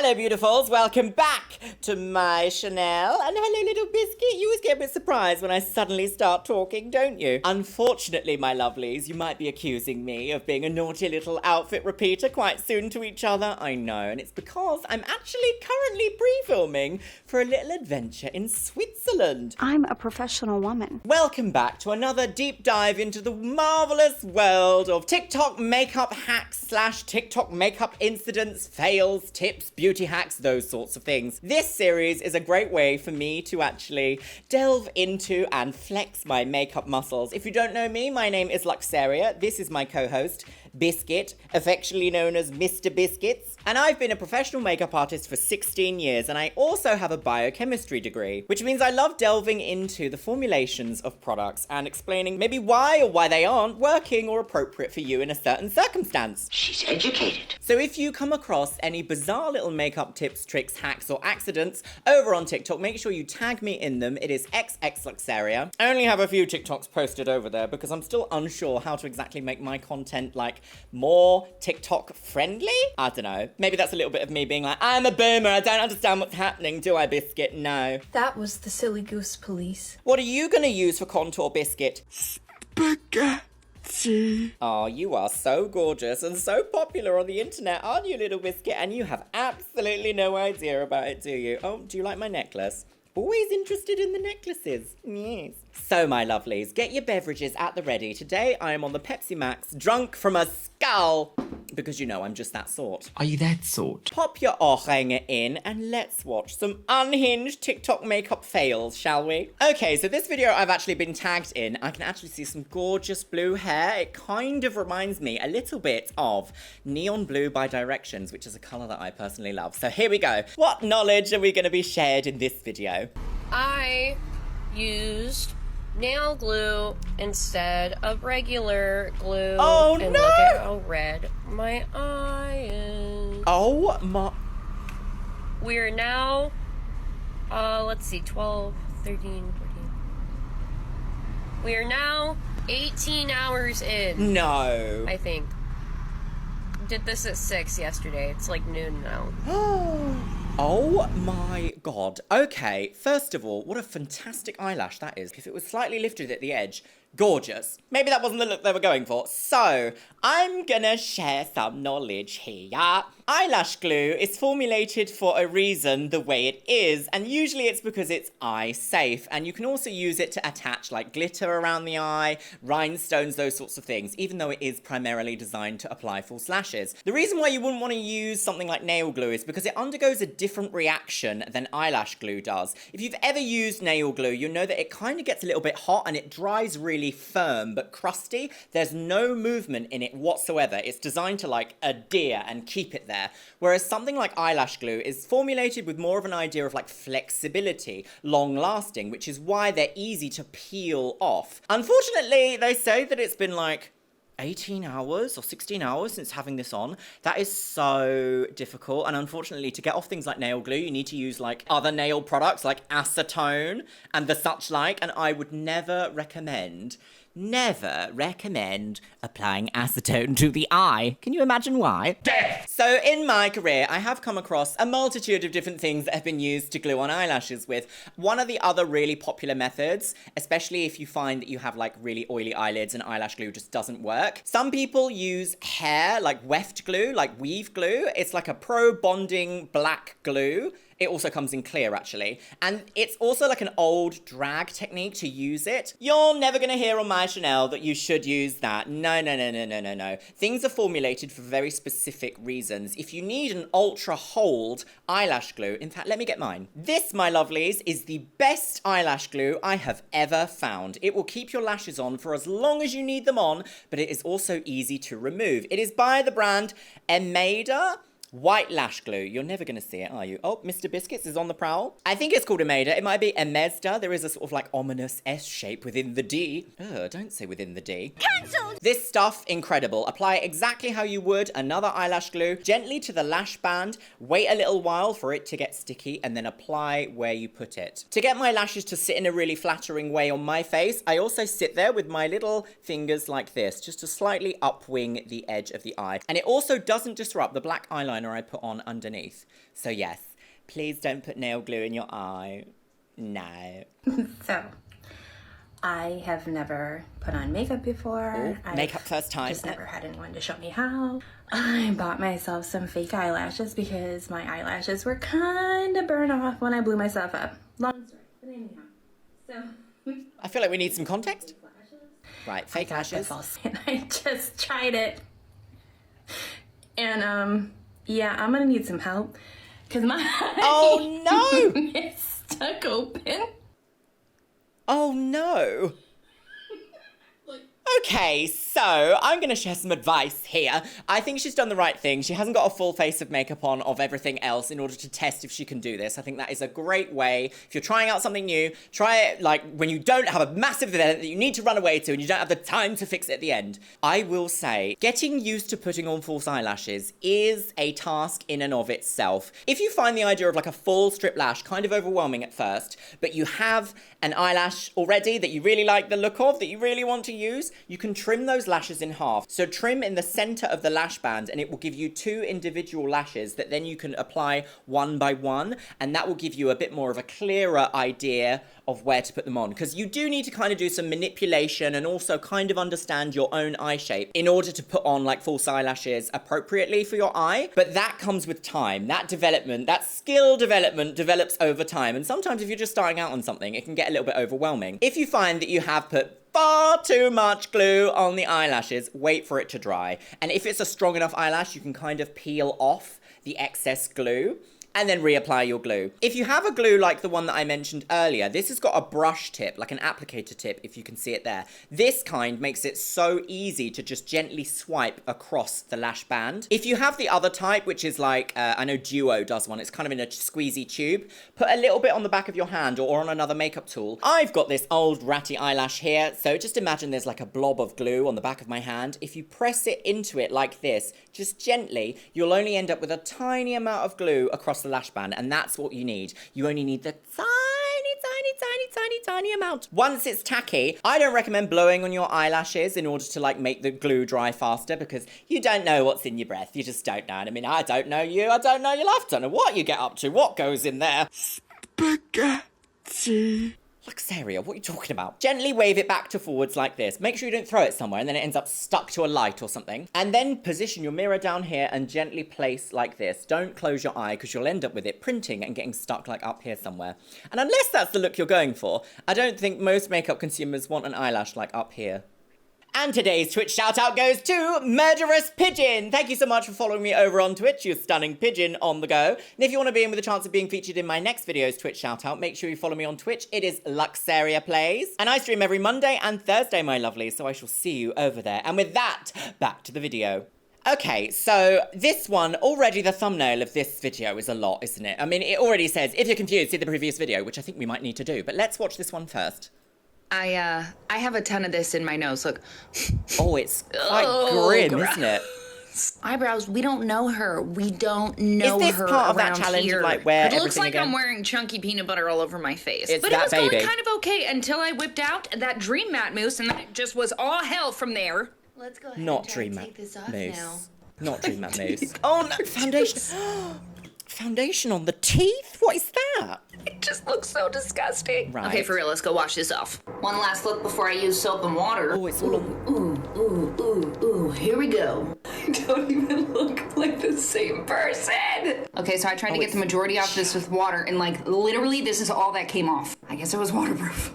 Hello, beautifuls. Welcome back to my Chanel. And hello, little biscuit. You always get a bit surprised when I suddenly start talking, don't you? Unfortunately, my lovelies, you might be accusing me of being a naughty little outfit repeater quite soon to each other. I know, and it's because I'm actually currently pre-filming for a little adventure in Switzerland. I'm a professional woman. Welcome back to another deep dive into the marvelous world of TikTok makeup hacks / TikTok makeup incidents, fails, tips, beauty hacks, those sorts of things. This series is a great way for me to actually delve into and flex my makeup muscles. If you don't know me, my name is Luxeria. This is my co-host, Biscuit, affectionately known as Mr. Biscuits. And I've been a professional makeup artist for 16 years, and I also have a biochemistry degree, which means I love delving into the formulations of products and explaining maybe why or why they aren't working or appropriate for you in a certain circumstance. She's educated. So if you come across any bizarre little makeup tips, tricks, hacks, or accidents over on TikTok, make sure you tag me in them. It is xxluxeria. I only have a few TikToks posted over there because I'm still unsure how to exactly make my content like more TikTok friendly. I don't know. Maybe that's a little bit of me being like, I'm a boomer, I don't understand what's happening, do I, Biscuit? No. That was the Silly Goose Police. What are you gonna use for contour, Biscuit? Spaghetti. Oh, you are so gorgeous and so popular on the internet, aren't you, little Biscuit? And you have absolutely no idea about it, do you? Oh, do you like my necklace? Always interested in the necklaces. Yes. So, my lovelies, get your beverages at the ready. Today, I am on the Pepsi Max, drunk from a skull. Because you know I'm just that sort. Are you that sort? Pop your Ohrhanger in and let's watch some unhinged TikTok makeup fails, shall we? Okay, so this video I've actually been tagged in. I can actually see some gorgeous blue hair. It kind of reminds me a little bit of Neon Blue by Directions, which is a colour that I personally love. So here we go. What knowledge are we going to be shared in this video? I used nail glue instead of regular glue. Oh, and no! Look at how red my eye is. Oh my... We're now, let's see, 12, 13, 14. We are now 18 hours in. No. I think. Did this at 6 yesterday. It's like noon now. Oh my god. Okay, first of all, what a fantastic eyelash that is. If it was slightly lifted at the edge, gorgeous. Maybe that wasn't the look they were going for. So, I'm gonna share some knowledge here. Eyelash glue is formulated for a reason the way it is, and usually it's because it's eye safe, and you can also use it to attach like glitter around the eye, rhinestones, those sorts of things, even though it is primarily designed to apply false lashes. The reason why you wouldn't want to use something like nail glue is because it undergoes a different reaction than eyelash glue does. If you've ever used nail glue, you'll know that it kind of gets a little bit hot and it dries really firm but crusty. There's no movement in it whatsoever. It's designed to like adhere and keep it there. Whereas something like eyelash glue is formulated with more of an idea of like flexibility, long lasting, which is why they're easy to peel off. Unfortunately, they say that it's been like 18 hours or 16 hours since having this on. That is so difficult, and unfortunately to get off things like nail glue you need to use like other nail products like acetone and the such like, and I would never recommend applying acetone to the eye. Can you imagine why? Death! So in my career, I have come across a multitude of different things that have been used to glue on eyelashes with. One of the other really popular methods, especially if you find that you have like really oily eyelids and eyelash glue just doesn't work. Some people use hair, like weft glue, like weave glue. It's like a pro-bonding black glue. It also comes in clear, actually. And it's also like an old drag technique to use it. You're never gonna hear on my Chanel that you should use that. No. Things are formulated for very specific reasons. If you need an ultra hold eyelash glue, in fact, let me get mine. This, my lovelies, is the best eyelash glue I have ever found. It will keep your lashes on for as long as you need them on, but it is also easy to remove. It is by the brand Emeda White lash glue. You're never going to see it, are you? Oh, Mr. Biscuits is on the prowl. I think it's called Emeda. It might be Emezda. There is a sort of like ominous S shape within the D. Ugh, don't say within the D. Cancelled! This stuff, incredible. Apply exactly how you would another eyelash glue, gently to the lash band, wait a little while for it to get sticky, and then apply where you put it. To get my lashes to sit in a really flattering way on my face, I also sit there with my little fingers like this, just to slightly upwing the edge of the eye. And it also doesn't disrupt the black eyeliner eyeliner I put on underneath. So yes, please don't put nail glue in your eye. No. So, I have never put on makeup before. Makeup first time. Just never had anyone to show me how. I bought myself some fake eyelashes because my eyelashes were kind of burned off when I blew myself up. Long story, but anyhow. So, I feel like we need some context. Right, fake lashes. And I just tried it. And, yeah, I'm gonna need some help. Because my Oh no! is stuck open. Oh no! Okay, so I'm going to share some advice here. I think she's done the right thing. She hasn't got a full face of makeup on of everything else in order to test if she can do this. I think that is a great way. If you're trying out something new, try it like when you don't have a massive event that you need to run away to and you don't have the time to fix it at the end. I will say, getting used to putting on false eyelashes is a task in and of itself. If you find the idea of like a full strip lash kind of overwhelming at first, but you have an eyelash already that you really like the look of, that you really want to use, you can trim those lashes in half. So trim in the center of the lash band and it will give you 2 individual lashes that then you can apply one by one, and that will give you a bit more of a clearer idea of where to put them on, because you do need to kind of do some manipulation and also kind of understand your own eye shape in order to put on like false eyelashes appropriately for your eye. But that comes with time. That development, that skill development develops over time, and sometimes if you're just starting out on something, it can get a little bit overwhelming. If you find that you have put far too much glue on the eyelashes, wait for it to dry. And if it's a strong enough eyelash, you can kind of peel off the excess glue and then reapply your glue. If you have a glue like the one that I mentioned earlier, this has got a brush tip, like an applicator tip, if you can see it there. This kind makes it so easy to just gently swipe across the lash band. If you have the other type, which is like, I know Duo does one, it's kind of in a squeezy tube, put a little bit on the back of your hand or on another makeup tool. I've got this old ratty eyelash here, so just imagine there's like a blob of glue on the back of my hand. If you press it into it like this, just gently, you'll only end up with a tiny amount of glue across the lash band, and that's what you need. You only need the tiny amount. Once it's tacky, I don't recommend blowing on your eyelashes in order to like make the glue dry faster, because you don't know what's in your breath. You just don't know. And I mean, I don't know you. I don't know your life. I don't know what you get up to. What goes in there? Spaghetti. Luxeria, what are you talking about? Gently wave it back to forwards like this. Make sure you don't throw it somewhere and then it ends up stuck to a light or something. And then position your mirror down here and gently place like this. Don't close your eye because you'll end up with it printing and getting stuck like up here somewhere. And unless that's the look you're going for, I don't think most makeup consumers want an eyelash like up here. And today's Twitch shout-out goes to Murderous Pigeon. Thank you so much for following me over on Twitch, you stunning pigeon on the go. And if you want to be in with a chance of being featured in my next video's Twitch shout-out, make sure you follow me on Twitch. It is Luxeria Plays. And I stream every Monday and Thursday, my lovelies, so I shall see you over there. And with that, back to the video. Okay, so this one, already the thumbnail of this video is a lot, isn't it? I mean, it already says, if you're confused, see the previous video, which I think we might need to do. But let's watch this one first. I have a ton of this in my nose. Look. Oh, it's quite grim, isn't it? Eyebrows. We don't know her. We don't know her. Is this part of that challenge here. of like where It looks like again? I'm wearing chunky peanut butter all over my face. It's but that it was baby. going kind of okay until I whipped out that Dream Matte mousse, and then it just was all hell from there. Let's go ahead Not and try Dream to Matte take this off mousse. now. Not Dream Matte mousse. Oh no, foundation. Foundation on the teeth? What is that? It just looks so disgusting. Right. Okay, for real, let's go wash this off. One last look before I use soap and water. Oh, it's all on. Ooh, here we go. I don't even look like the same person. Okay, so I tried to get the majority off this with water, and like, literally, this is all that came off. I guess it was waterproof.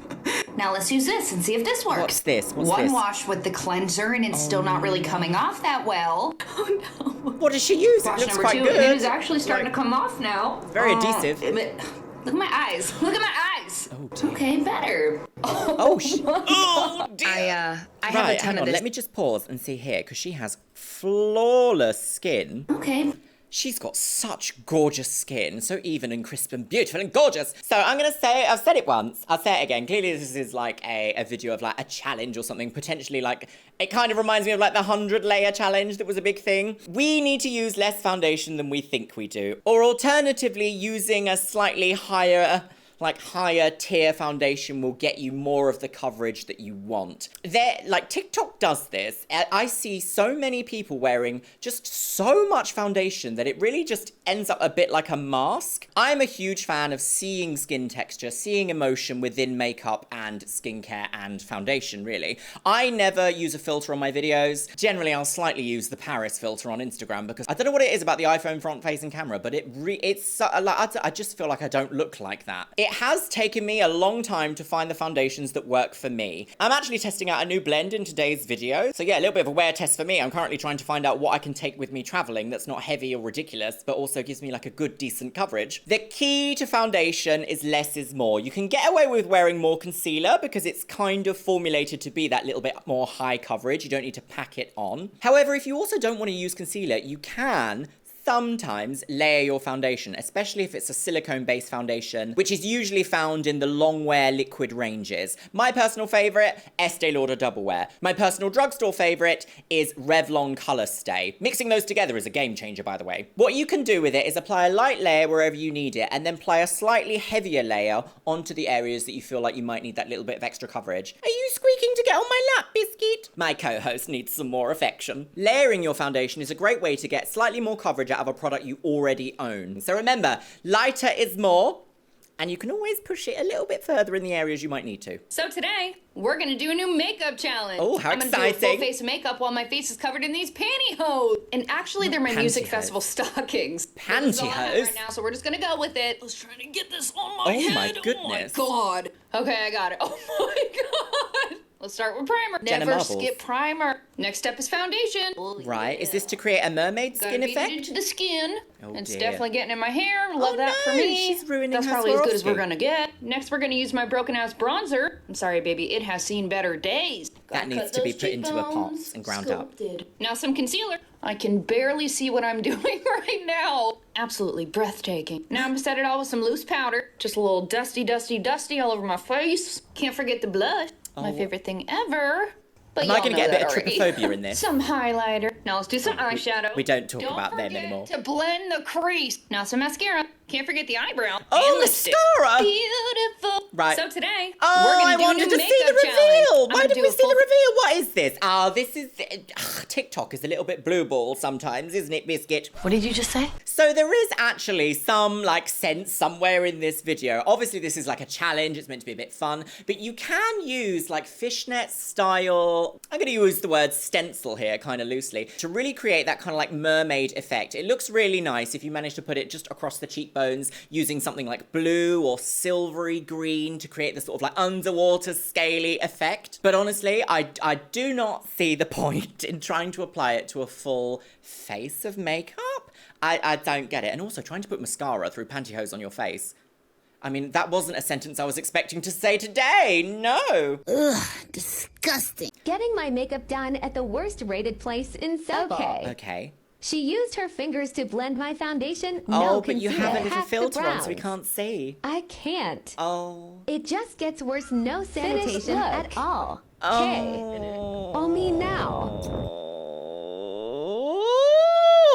Now let's use this and see if this works. What's this? What's One this? wash with the cleanser, and it's still not really coming off that well. Oh no. What does she use? Wash It looks number quite two, good. and it is actually starting to come off now. Very adhesive. Look at my eyes. Look at my eyes. Oh, dear. Okay, better. Oh, oh dear. I have Right, a ton hang of on. this. Let me just pause and see here, because she has flawless skin. Okay. She's got such gorgeous skin, so even and crisp and beautiful and gorgeous. So I'm gonna say, I've said it once, I'll say it again. Clearly this is like a video of like a challenge or something, potentially like, it kind of reminds me of like the 100-layer challenge that was a big thing. We need to use less foundation than we think we do. Or alternatively, using a slightly higher like higher tier foundation will get you more of the coverage that you want. Like TikTok does this. I see so many people wearing just so much foundation that it really just ends up a bit like a mask. I'm a huge fan of seeing skin texture, seeing emotion within makeup and skincare and foundation, really. I never use a filter on my videos. Generally, I'll slightly use the Paris filter on Instagram because I don't know what it is about the iPhone front-facing camera, but I just feel like I don't look like that. It has taken me a long time to find the foundations that work for me. I'm actually testing out a new blend in today's video. So yeah, a little bit of a wear test for me. I'm currently trying to find out what I can take with me traveling that's not heavy or ridiculous, but also gives me like a good, decent coverage. The key to foundation is less is more. You can get away with wearing more concealer because it's kind of formulated to be that little bit more high coverage. You don't need to pack it on. However, if you also don't want to use concealer, you can sometimes layer your foundation, especially if it's a silicone-based foundation, which is usually found in the long wear liquid ranges. My personal favorite, Estee Lauder Double Wear. My personal drugstore favorite is Revlon Color Stay. Mixing those together is a game changer, by the way. What you can do with it is apply a light layer wherever you need it, and then apply a slightly heavier layer onto the areas that you feel like you might need that little bit of extra coverage. Are you squeaking to get on my lap, Biscuit? My co-host needs some more affection. Layering your foundation is a great way to get slightly more coverage out of a product you already own. So remember, lighter is more, and you can always push it a little bit further in the areas you might need to. So today, we're gonna do a new makeup challenge. Oh, how exciting. I'm gonna do a full face of makeup while my face is covered in these pantyhose. And actually, they're my music festival stockings. Pantyhose? Right now, so we're just gonna go with it. I was trying to get this on my head. Oh my goodness. Oh my God. Okay, I got it. Oh my God. Let's start with primer. Jenna Never Marbles. skip primer. Next step is foundation. Right, is this to create a mermaid skin Gotta beat effect? it into the skin. Oh, It's dear. definitely getting in my hair. Love that for no, me. she's ruining That's her probably as good as Swarovski. we're gonna get. Next, we're gonna use my broken ass bronzer. I'm sorry, baby, it has seen better days. That Gotta needs cut to be those put into a pot cheekbones, and ground up. sculpted. Now some concealer. I can barely see what I'm doing right now. Absolutely breathtaking. Now I'm gonna set it all with some loose powder. Just a little dusty, dusty, dusty all over my face. Can't forget the blush. My favorite thing ever. But Am I y'all going to know get a bit that of already. trypophobia in this? Some highlighter. Now let's do some eyeshadow. We don't talk about them forget anymore. to blend the crease. Now some mascara. Can't forget the eyebrow. Oh, and lipstick. mascara! Beautiful. Right. So today, Oh, we're I gonna do wanted a to new see the makeup challenge. reveal. I'm Why gonna did do we a see full- the reveal? What is this? This is... TikTok is a little bit blue ball sometimes, isn't it, Biscuit? What did you just say? So there is actually some, like, sense somewhere in this video. Obviously, this is like a challenge. It's meant to be a bit fun. But you can use, like, fishnet style... I'm going to use the word stencil here, kind of loosely, to really create that kind of, like, mermaid effect. It looks really nice if you manage to put it just across the cheekbones using something like blue or silvery green to create the sort of, like, underwater scaly effect. But honestly, I do not see the point in trying to apply it to a full face of makeup. I don't get it. And also, trying to put mascara through pantyhose on your face. I mean, that wasn't a sentence I was expecting to say today. No. Ugh, disgusting. Getting my makeup done at the worst rated place in Seoul. Okay. She used her fingers to blend my foundation. Oh, No but you concealer, have a little half the filter on, so we browns. can't see. I can't. Oh. It just gets worse. No sanitation look. at all. Okay. Oh, me now.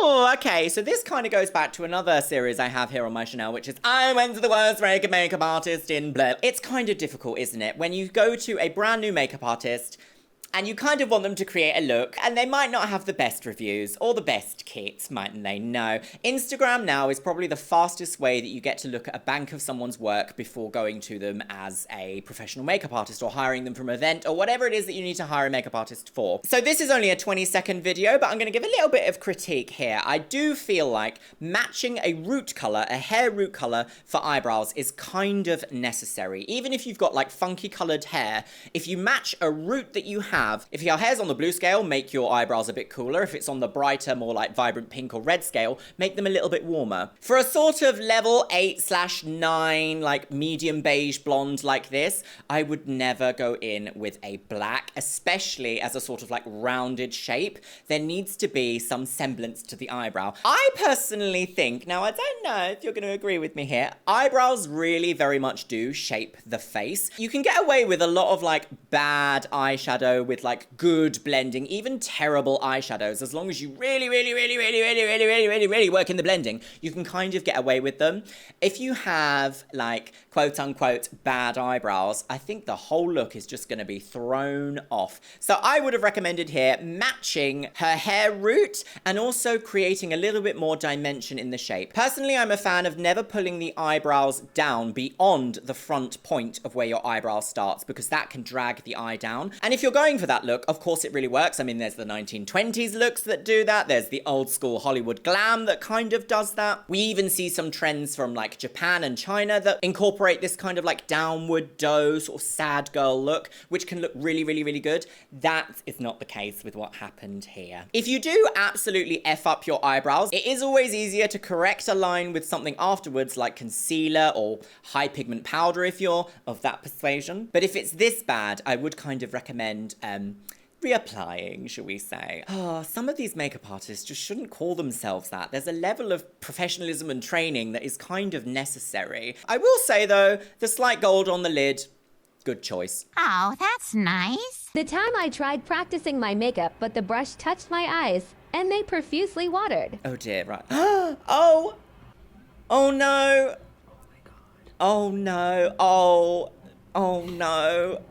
Oh, okay, so this kind of goes back to another series I have here on my channel, which is I went to the worst makeup artist in blah. It's kind of difficult, isn't it? When you go to a brand new makeup artist and you kind of want them to create a look, and they might not have the best reviews or the best kits, mightn't they? No. Instagram now is probably the fastest way that you get to look at a bank of someone's work before going to them as a professional makeup artist or hiring them from an event or whatever it is that you need to hire a makeup artist for. So this is only a 20-second video, but I'm going to give a little bit of critique here. I do feel like matching a root color, a hair root color for eyebrows is kind of necessary. Even if you've got like funky colored hair, if you match a root that you have, if your hair's on the blue scale, make your eyebrows a bit cooler. If it's on the brighter, more like vibrant pink or red scale, make them a little bit warmer. For a sort of level 8/9, like medium beige blonde like this, I would never go in with a black, especially as a sort of like rounded shape. There needs to be some semblance to the eyebrow. I personally think, now I don't know if you're going to agree with me here, eyebrows really very much do shape the face. You can get away with a lot of like bad eyeshadow with like good blending, even terrible eyeshadows, as long as you really work in the blending, you can kind of get away with them. If you have like quote unquote bad eyebrows, I think the whole look is just going to be thrown off. So I would have recommended here matching her hair root and also creating a little bit more dimension in the shape. Personally, I'm a fan of never pulling the eyebrows down beyond the front point of where your eyebrow starts, because that can drag the eye down. And if you're going for that look, of course it really works. I mean, there's the 1920s looks that do that. There's the old school Hollywood glam that kind of does that. We even see some trends from like Japan and China that incorporate this kind of like downward doe sort of sad girl look, which can look really good. That is not the case with what happened here. If you do absolutely F up your eyebrows, it is always easier to correct a line with something afterwards, like concealer or high pigment powder if you're of that persuasion. But if it's this bad, I would kind of recommend reapplying, shall we say. Oh, some of these makeup artists just shouldn't call themselves that. There's a level of professionalism and training that is kind of necessary. I will say though, the slight gold on the lid, good choice. Oh, that's nice. The time I tried practicing my makeup, but the brush touched my eyes, and they profusely watered. Oh dear, right. Oh! Oh no! Oh no! Oh no!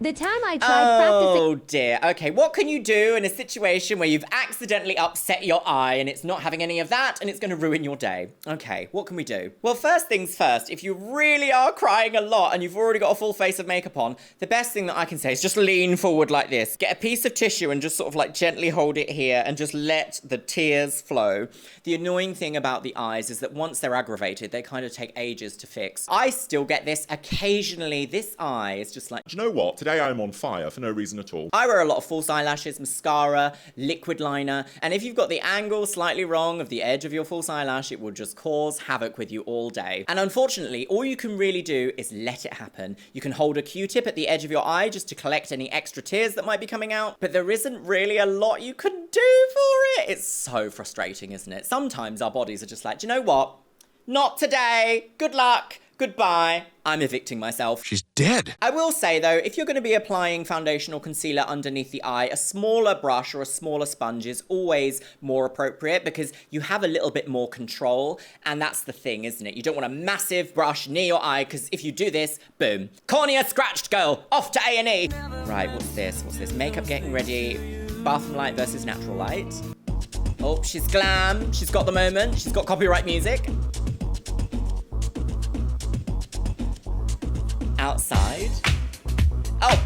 The time I tried practicing... Oh dear. Okay, what can you do in a situation where you've accidentally upset your eye and it's not having any of that and it's going to ruin your day? Okay, what can we do? Well, first things first, if you really are crying a lot and you've already got a full face of makeup on, the best thing that I can say is just lean forward like this. Get a piece of tissue and just sort of like gently hold it here and just let the tears flow. The annoying thing about the eyes is that once they're aggravated, they kind of take ages to fix. I still get this occasionally. This eye is just like... Do you know what? Today I'm on fire for no reason at all. I wear a lot of false eyelashes, mascara, liquid liner, and if you've got the angle slightly wrong of the edge of your false eyelash, it will just cause havoc with you all day. And unfortunately, all you can really do is let it happen. You can hold a Q-tip at the edge of your eye just to collect any extra tears that might be coming out, but there isn't really a lot you can do for it. It's so frustrating, isn't it? Sometimes our bodies are just like, do you know what? Not today. Good luck. Goodbye. I'm evicting myself. She's dead. I will say though, if you're going to be applying foundation or concealer underneath the eye, a smaller brush or a smaller sponge is always more appropriate because you have a little bit more control, and that's the thing, isn't it? You don't want a massive brush near your eye because if you do this, boom. Cornea scratched, girl. Off to A&E. Right, what's this? What's this? Makeup getting ready. Bathroom light versus natural light. Oh, she's glam. She's got the moment. She's got copyright music. Outside. Oh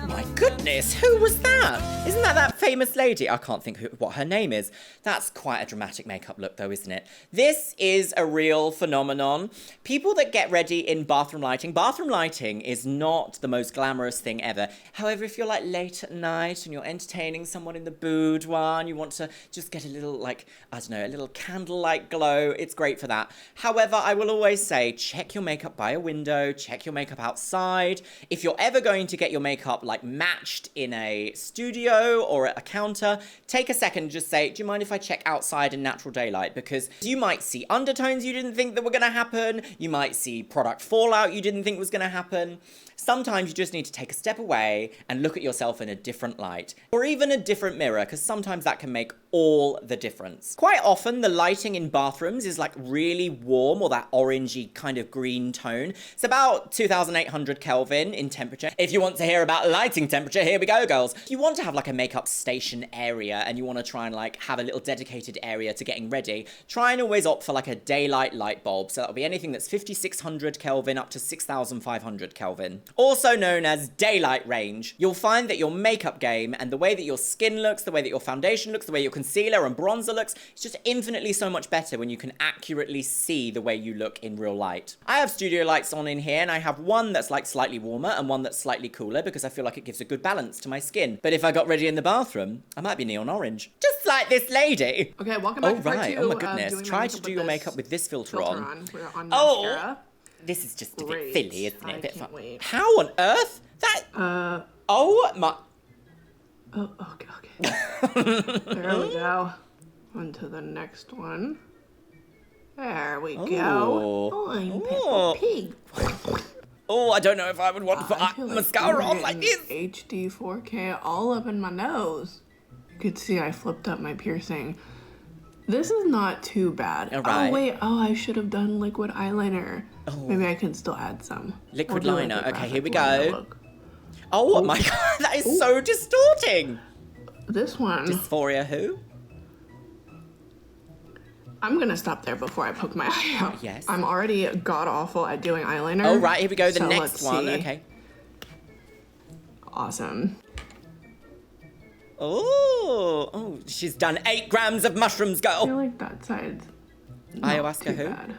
my goodness, who was that? Isn't that famous lady? I can't think what her name is. That's quite a dramatic makeup look though, isn't it? This is a real phenomenon. People that get ready in bathroom lighting is not the most glamorous thing ever. However, if you're like late at night and you're entertaining someone in the boudoir and you want to just get a little like, I don't know, a little candlelight glow, it's great for that. However, I will always say, check your makeup by a window, check your makeup outside. If you're ever going to get your makeup like matched in a studio or at a counter, take a second and just say, do you mind if I check outside in natural daylight? Because you might see undertones you didn't think that were going to happen. You might see product fallout you didn't think was going to happen. Sometimes you just need to take a step away and look at yourself in a different light, or even a different mirror, because sometimes that can make all the difference. Quite often, the lighting in bathrooms is like really warm, or that orangey kind of green tone. It's about 2,800 Kelvin in temperature. If you want to hear about lighting temperature, here we go, girls. If you want to have like a makeup station area and you want to try and like have a little dedicated area to getting ready, try and always opt for like a daylight light bulb. So that'll be anything that's 5,600 Kelvin up to 6,500 Kelvin. Also known as daylight range. You'll find that your makeup game and the way that your skin looks, the way that your foundation looks, the way your concealer and bronzer looks, it's just infinitely so much better when you can accurately see the way you look in real light. I have studio lights on in here, and I have one that's like slightly warmer and one that's slightly cooler because I feel like it gives a good balance to my skin. But if I got ready in the bathroom, I might be neon orange. Just like this lady. Okay, welcome back to part two. Oh my goodness. Try to do your makeup with this filter on. We're on oh! mascara. This is just a bit silly, isn't it? I can't wait. How on earth? That... Oh my... Oh, okay. There we go. On to the next one. There we go. Oh, I'm Peppa Pig. Oh, I don't know if I would want to put I feel mascara on like this. HD 4K all up in my nose. You could see I flipped up my piercing. This is not too bad. All right. Oh wait, I should have done liquid eyeliner. Maybe I can still add some. Liquid We'll do liner. like a Okay, here we graphic liner go. look. Oh my god, that is so distorting. This one. Dysphoria who? I'm gonna stop there before I poke my eye out. Yes. I'm already god awful at doing eyeliner. Oh right, here we go. The so next let's one. see. Okay. Awesome. Oh, she's done 8 grams of mushrooms, I feel girl. like that side's not Ayahuasca too who? bad.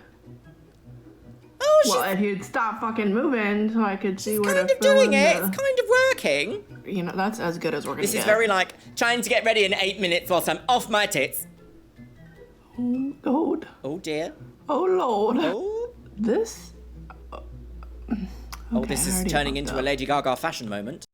Oh, she's Well, if you'd stop fucking moving so I could see where kind to of fill doing in it. the- It's kind of working. You know, that's as good as we're gonna This get. is very like trying to get ready in 8 minutes whilst I'm off my tits. Oh, God. Oh dear. Oh, Lord. Oh. This... Oh, Okay, this I is already turning fucked into up. a Lady Gaga fashion moment.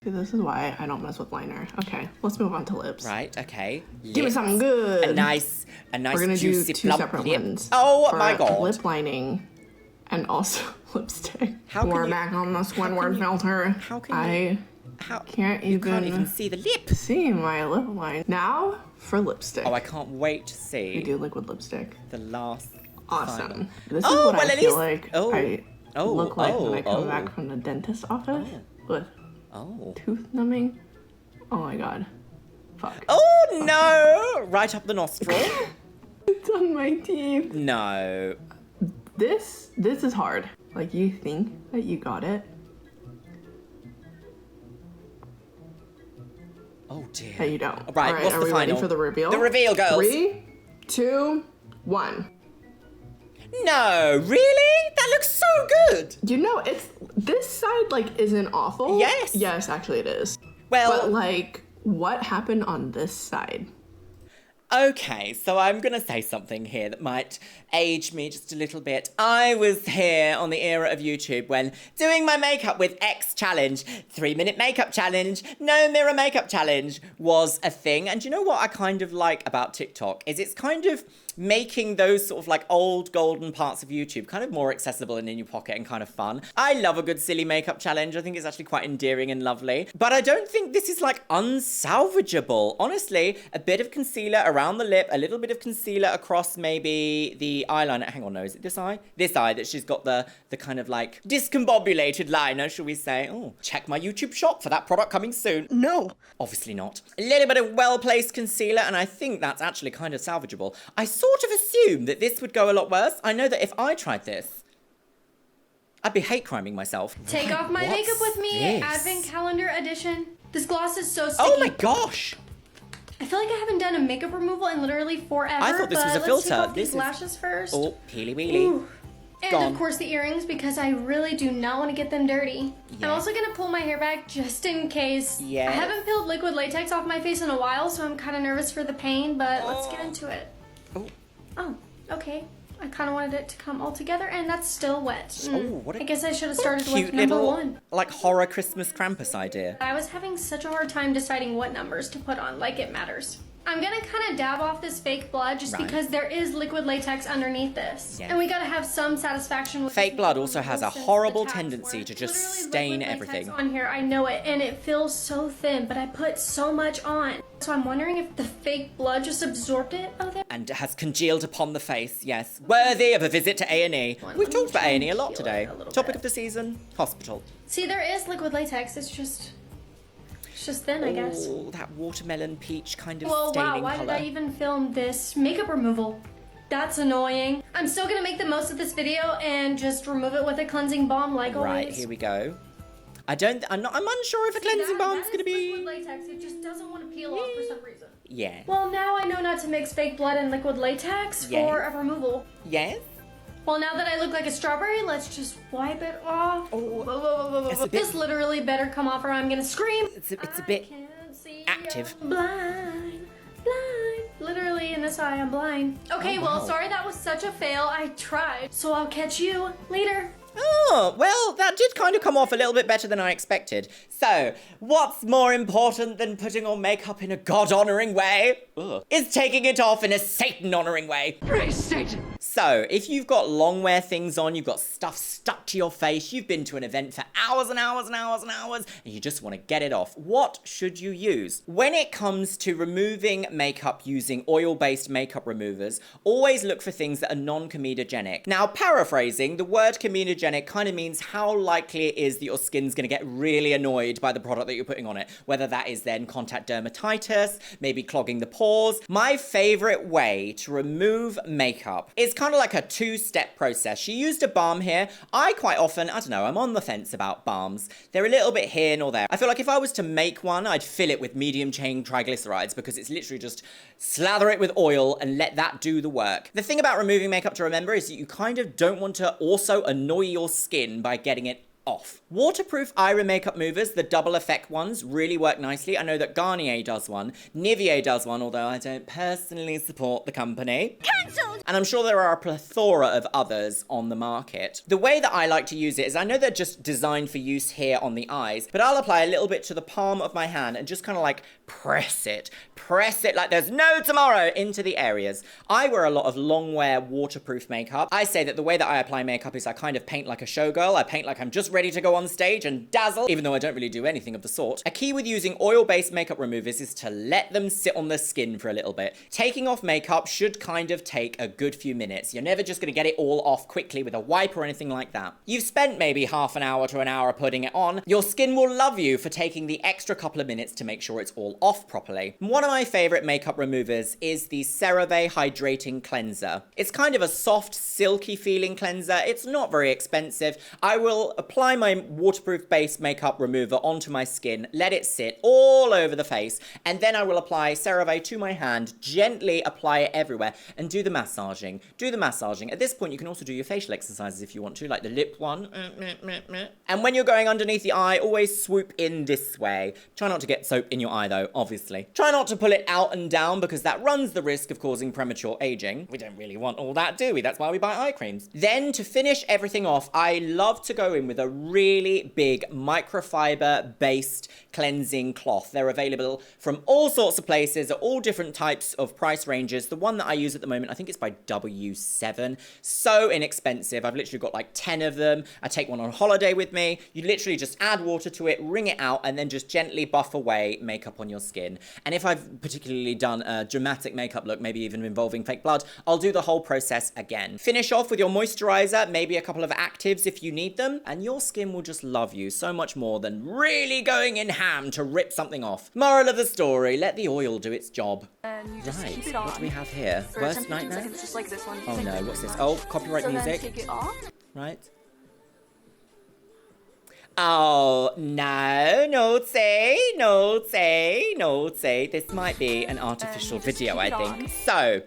See, this is why I don't mess with liner. Okay, let's move on to lips. Right, okay. Give me Lips. something good. A nice We're gonna do juicy 2 plump separate lip. ones. Oh for my god. Lip lining and also lipstick. How can We're you- back on the Squidward filter. How can I How can't you even, can't even see the lip. see my lip line. Now for lipstick. Oh, I can't wait to We see do liquid lipstick. the last. Awesome. final. This is Oh, what well, I at feel least- like oh. I Oh, look like when I come oh. back from the dentist office with Oh. tooth numbing. Oh my god. Fuck. Oh no! Right up the nostril. It's on my teeth. No. This is hard. Like, you think that you got it, Oh dear. but you don't. Right, Alright, what's are the we final? ready for the reveal? The reveal, girls. 3, 2, 1. No, really? That looks so good. You know, it's this side like isn't awful. Yes. Yes, actually it is. Well, But like, what happened on this side? okay, so I'm gonna say something here that might age me just a little bit. I was here on the era of YouTube when doing my makeup with X challenge, 3-minute makeup challenge, no mirror makeup challenge was a thing. And you know what I kind of like about TikTok is it's kind of making those sort of like old golden parts of YouTube kind of more accessible and in your pocket and kind of fun. I love a good silly makeup challenge. I think it's actually quite endearing and lovely. But I don't think this is like unsalvageable. Honestly, a bit of concealer around the lip, a little bit of concealer across maybe the eyeliner. Hang on, no, is it this eye? This eye that she's got the kind of like discombobulated liner, shall we say. Oh, check my YouTube shop for that product coming soon. No. Obviously not. A little bit of well-placed concealer, and I think that's actually kind of salvageable. I sort of assumed that this would go a lot worse. I know that if I tried this, I'd be hate criming myself. Take off my What's makeup with me, this? Advent calendar edition. This gloss is so sticky. Oh my gosh! I feel like I haven't done a makeup removal in literally forever. I thought this was a but filter. Let's take off This these is- lashes first. Oh, peely weely. Ooh. And Gone. of course the earrings because I really do not want to get them dirty. Yeah. I'm also gonna pull my hair back just in case. Yes. I haven't peeled liquid latex off my face in a while, so I'm kind of nervous for the pain, but let's get into it. Oh. Oh, okay. I kind of wanted it to come all together, and that's still wet. Oh, what a I guess I should have started cute with number little, 1. like, horror Christmas Krampus idea. I was having such a hard time deciding what numbers to put on, like it matters. I'm gonna kind of dab off this fake blood just Right. because there is liquid latex underneath this. Yes. And we gotta have some satisfaction with Fake this blood also has a since the horrible tabs tendency were to just literally stain liquid latex everything. on here, I know it, and it feels so thin, but I put so much on. So I'm wondering if the fake blood just absorbed it. Oh, there. And has congealed upon the face, yes. Worthy of a visit to A&E. We've talked about A&E a lot today. Topic of the season, hospital. See, there is liquid latex. It's just thin, I guess. Oh, that watermelon peach kind of Well, wow, staining why colour. did I even film this makeup removal? That's annoying. I'm still gonna make the most of this video and just remove it with a cleansing balm like Right, always. here we go. I'm unsure if a cleansing balm's gonna be... liquid latex. It just doesn't want to peel off for some reason. Yeah. Well, now I know not to mix fake blood and liquid latex Yes. for a removal. Yes? Well, now that I look like a strawberry, let's just wipe it off. It's a bit- This literally better come off or I'm gonna scream. It's a bit I can't see, active. I'm blind. Literally in this eye, I'm blind. Okay, Oh, well, wow. sorry that was such a fail. I tried. So I'll catch you later. Oh, well, that did kind of come off a little bit better than I expected. So, what's more important than putting on makeup in a God-honouring way? Ugh. Is taking it off in a Satan-honouring way. Praise Satan! So, if you've got long wear things on, you've got stuff stuck to your face, you've been to an event for hours and hours and hours and hours, and you just want to get it off, what should you use? When it comes to removing makeup using oil-based makeup removers, always look for things that are non-comedogenic. Now, paraphrasing, the word comedogenic kind of means how likely it is that your skin's going to get really annoyed by the product that you're putting on it, whether that is then contact dermatitis, maybe clogging the pores. My favorite way to remove makeup is kind of like a two-step process. She used a balm here. I quite often, I don't know, I'm on the fence about balms. They're a little bit here nor there. I feel like if I was to make one, I'd fill it with medium chain triglycerides because it's literally just slather it with oil and let that do the work. The thing about removing makeup to remember is that you kind of don't want to also annoy your skin by getting it off. Waterproof eye makeup movers, the double effect ones, really work nicely. I know that Garnier does one, Nivea does one, although I don't personally support the company. Cancelled! And I'm sure there are a plethora of others on the market. The way that I like to use it is I know they're just designed for use here on the eyes, but I'll apply a little bit to the palm of my hand and just kind of like press it like there's no tomorrow into the areas. I wear a lot of long wear waterproof makeup. I say that the way that I apply makeup is I kind of paint like a showgirl. I paint like I'm just ready to go on stage and dazzle, even though I don't really do anything of the sort. A key with using oil-based makeup removers is to let them sit on the skin for a little bit. Taking off makeup should kind of take a good few minutes. You're never just going to get it all off quickly with a wipe or anything like that. You've spent maybe half an hour to an hour putting it on. Your skin will love you for taking the extra couple of minutes to make sure it's all off properly. One of my favorite makeup removers is the CeraVe Hydrating Cleanser. It's kind of a soft, silky feeling cleanser. It's not very expensive. I will apply my waterproof base makeup remover onto my skin, let it sit all over the face, and then I will apply CeraVe to my hand, gently apply it everywhere, and do the massaging. Do the massaging. At this point, you can also do your facial exercises if you want to, like the lip one. And when you're going underneath the eye, always swoop in this way. Try not to get soap in your eye though, obviously. Try not to pull it out and down because that runs the risk of causing premature aging. We don't really want all that, do we? That's why we buy eye creams. Then to finish everything off, I love to go in with a really big microfiber based cleansing cloth. They're available from all sorts of places at all different types of price ranges. The one that I use at the moment, I think it's by W7. So inexpensive. I've literally got like 10 of them. I take one on holiday with me. You literally just add water to it, wring it out, and then just gently buff away makeup on your skin. And if I've particularly done a dramatic makeup look, maybe even involving fake blood, I'll do the whole process again. Finish off with your moisturizer, maybe a couple of actives if you need them, and your skin will just love you so much more than really going in ham to rip something off. Moral of the story, let the oil do its job. And you just keep it Right, on what do we have here? for Worst 10 to 15 nightmare? seconds, just like this one. Oh Thank no, you what's very this? much. Oh, copyright So music. Then take it off. Right. Oh, no, no say, no say, no say. This might be an artificial video, I think. So,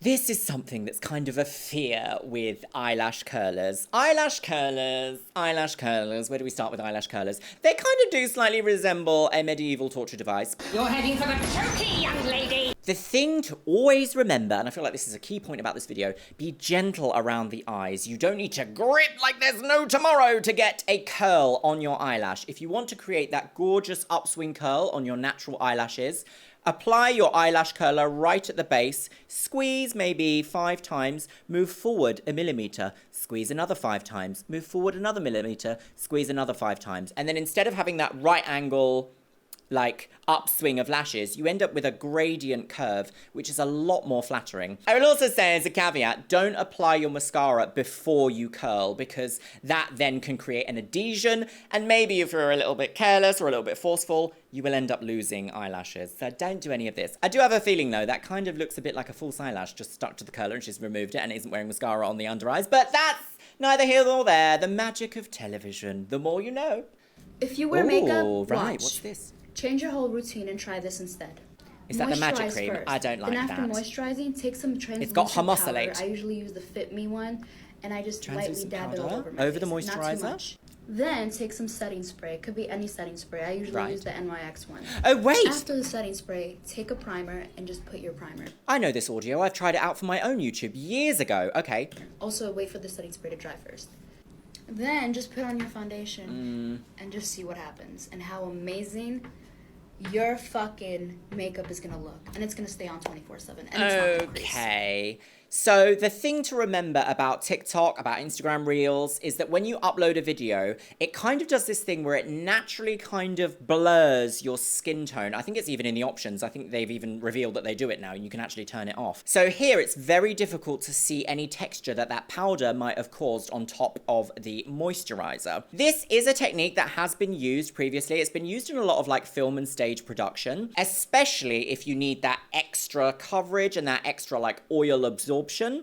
this is something that's kind of a fear with eyelash curlers. Eyelash curlers, where do we start with eyelash curlers? They kind of do slightly resemble a medieval torture device. You're heading for the turkey, young lady! The thing to always remember, and I feel like this is a key point about this video, be gentle around the eyes. You don't need to grip like there's no tomorrow to get a curl on your eyelash. If you want to create that gorgeous upswing curl on your natural eyelashes, apply your eyelash curler right at the base, squeeze maybe 5 times, move forward a millimeter, squeeze another 5 times, move forward another millimeter, squeeze another 5 times. And then instead of having that right angle like upswing of lashes, you end up with a gradient curve, which is a lot more flattering. I will also say as a caveat, don't apply your mascara before you curl because that then can create an adhesion, and maybe if you're a little bit careless or a little bit forceful, you will end up losing eyelashes. So don't do any of this. I do have a feeling though, that kind of looks a bit like a false eyelash just stuck to the curler and she's removed it and isn't wearing mascara on the under eyes, but that's neither here nor there. The magic of television. The more you know. If you wear makeup, right, watch. what's this? Change your whole routine and try this instead. Is that the magic cream? First. I don't like then that. after moisturizing, take some translucent It's got homosalate. powder. I usually use the Fit Me one, and I just lightly Translucent dab it all powder over my over face. the Not too moisturizer? much. Then take some setting spray. It could be any setting spray. I usually use the NYX one. Oh, wait! After the setting spray, take a primer and just put your primer. I know this audio. I've tried it out for my own YouTube years ago. Okay. Also, wait for the setting spray to dry first. Then just put on your foundation and just see what happens and how amazing your fucking makeup is gonna look. And it's gonna stay on 24/7. And it's not gonna crease. Okay. So the thing to remember about TikTok, about Instagram Reels, is that when you upload a video, it kind of does this thing where it naturally kind of blurs your skin tone. I think it's even in the options. I think they've even revealed that they do it now and you can actually turn it off. So here it's very difficult to see any texture that that powder might have caused on top of the moisturizer. This is a technique that has been used previously. It's been used in a lot of like film and stage production, especially if you need that extra coverage and that extra like oil absorption.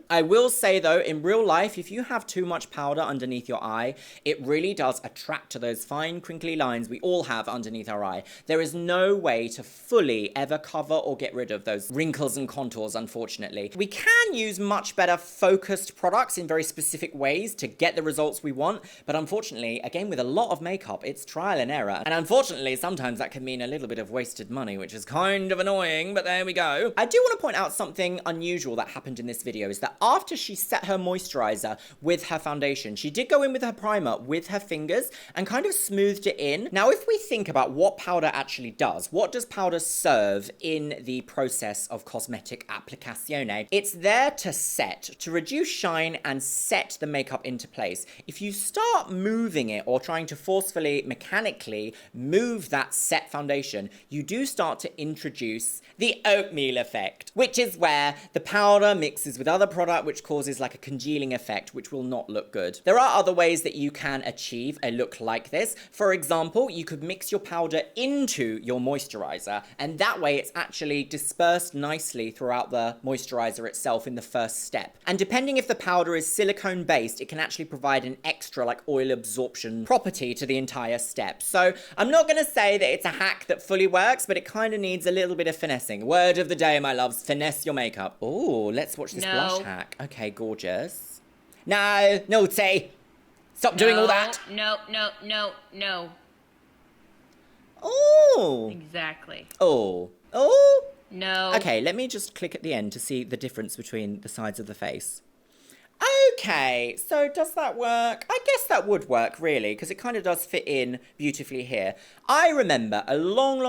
I will say though, in real life, if you have too much powder underneath your eye, it really does attract to those fine crinkly lines we all have underneath our eye. There is no way to fully ever cover or get rid of those wrinkles and contours, unfortunately. We can use much better focused products in very specific ways to get the results we want, but unfortunately, again, with a lot of makeup, it's trial and error. And unfortunately, sometimes that can mean a little bit of wasted money, which is kind of annoying, but there we go. I do want to point out something unusual that happened in this video is that after she set her moisturizer with her foundation, she did go in with her primer with her fingers and kind of smoothed it in. Now, if we think about what powder actually does, what does powder serve in the process of cosmetic applicazione? It's there to set, to reduce shine and set the makeup into place. If you start moving it or trying to forcefully, mechanically move that set foundation, you do start to introduce the oatmeal effect, which is where the powder mixes with other product, which causes like a congealing effect, which will not look good. There are other ways that you can achieve a look like this. For example, you could mix your powder into your moisturizer, and that way it's actually dispersed nicely throughout the moisturizer itself in the first step. And depending if the powder is silicone based, it can actually provide an extra like oil absorption property to the entire step. So I'm not going to say that it's a hack that fully works, but it kind of needs a little bit of finessing. Word of the day, my loves, finesse your makeup. Oh, let's watch this blush hack. Okay, gorgeous. No, naughty. Stop doing all that. No. Oh. Exactly. Oh. No. Okay, let me just click at the end to see the difference between the sides of the face. Okay, so does that work? I guess that would work, really, because it kind of does fit in beautifully here. I remember a long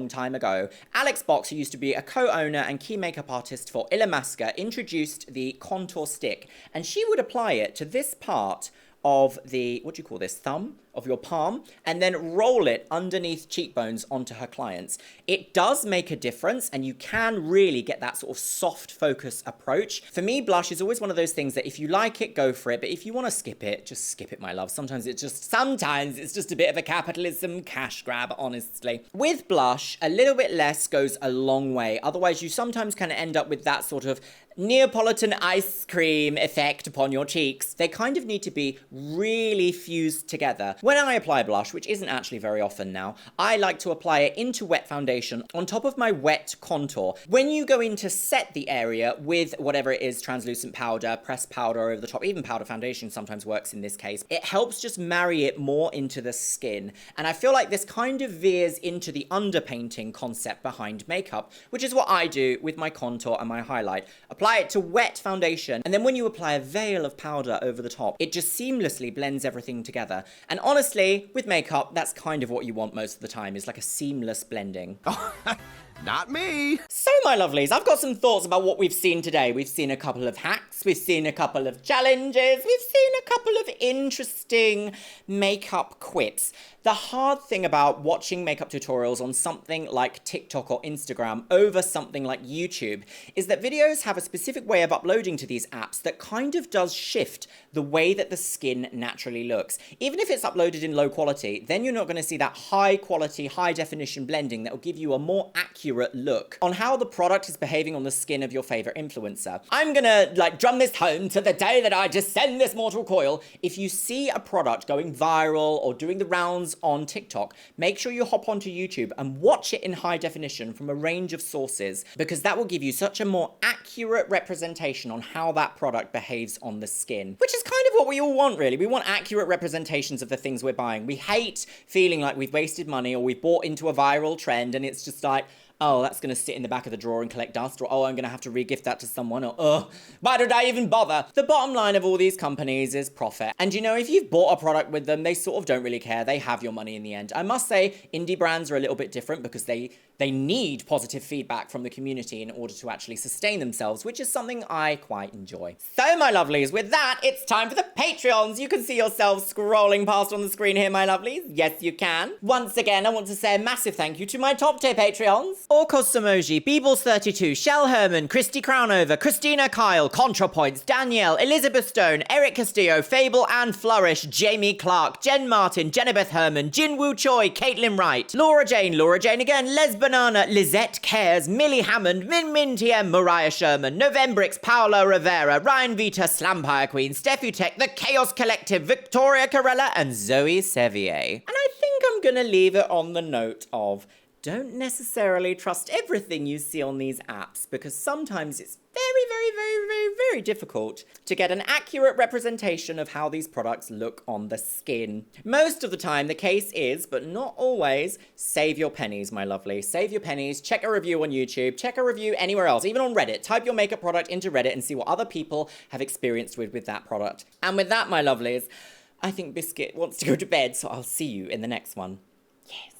time ago, Alex Box, who used to be a co-owner and key makeup artist for Illamasqua, introduced the contour stick, and she would apply it to this part of the, what do you call this, thumb of your palm, and then roll it underneath cheekbones onto her clients. It does make a difference, and you can really get that sort of soft focus approach. For me, blush is always one of those things that if you like it, go for it, but if you want to skip it, just skip it, my love. Sometimes it's just a bit of a capitalism cash grab, honestly. With blush, a little bit less goes a long way. Otherwise, you sometimes kind of end up with that sort of Neapolitan ice cream effect upon your cheeks. They kind of need to be really fused together. When I apply blush, which isn't actually very often now, I like to apply it into wet foundation on top of my wet contour. When you go in to set the area with whatever it is, translucent powder, pressed powder over the top, even powder foundation sometimes works in this case, it helps just marry it more into the skin. And I feel like this kind of veers into the underpainting concept behind makeup, which is what I do with my contour and my highlight. Apply it to wet foundation, and then when you apply a veil of powder over the top, it just seamlessly blends everything together. And honestly, with makeup, that's kind of what you want most of the time, is like a seamless blending. Not me. So, my lovelies, I've got some thoughts about what we've seen today. We've seen a couple of hacks, we've seen a couple of challenges, we've seen a couple of interesting makeup quips. The hard thing about watching makeup tutorials on something like TikTok or Instagram over something like YouTube is that videos have a specific way of uploading to these apps that kind of does shift the way that the skin naturally looks. Even if it's uploaded in low quality, then you're not going to see that high quality, high definition blending that will give you a more accurate look on how the product is behaving on the skin of your favorite influencer. I'm gonna drum this home to the day that I descend this mortal coil. If you see a product going viral or doing the rounds on TikTok, make sure you hop onto YouTube and watch it in high definition from a range of sources, because that will give you such a more accurate representation on how that product behaves on the skin, which is kind of what we all want, really. We want accurate representations of the things we're buying. We hate feeling like we've wasted money or we've bought into a viral trend and it's just like, oh, that's going to sit in the back of the drawer and collect dust, or oh, I'm going to have to re-gift that to someone, or oh, why did I even bother? The bottom line of all these companies is profit. And you know, if you've bought a product with them, they sort of don't really care. They have your money in the end. I must say, indie brands are a little bit different because they need positive feedback from the community in order to actually sustain themselves, which is something I quite enjoy. So, my lovelies, with that, it's time for the Patreons. You can see yourselves scrolling past on the screen here, my lovelies. Yes, you can. Once again, I want to say a massive thank you to my top tier Patreons. Orcos Samoji, Beebles32, Shell Herman, Christy Crownover, Christina Kyle, ContraPoints, Danielle, Elizabeth Stone, Eric Castillo, Fable and Flourish, Jamie Clark, Jen Martin, Jenabeth Herman, Jinwoo Choi, Caitlin Wright, Laura Jane again, Les Banana, Lizette Cares, Millie Hammond, Min TM, Mariah Sherman, Novembrix, Paolo Rivera, Ryan Vita, Slampire Queen, Steffi Tech, The Chaos Collective, Victoria Corella, and Zoe Sevier. And I think I'm gonna leave it on the note of don't necessarily trust everything you see on these apps because sometimes it's very difficult to get an accurate representation of how these products look on the skin. Most of the time the case is, but not always, save your pennies, my lovely. Save your pennies, check a review on YouTube, check a review anywhere else, even on Reddit. Type your makeup product into Reddit and see what other people have experienced with that product. And with that, my lovelies, I think Biscuit wants to go to bed, so I'll see you in the next one. Yes.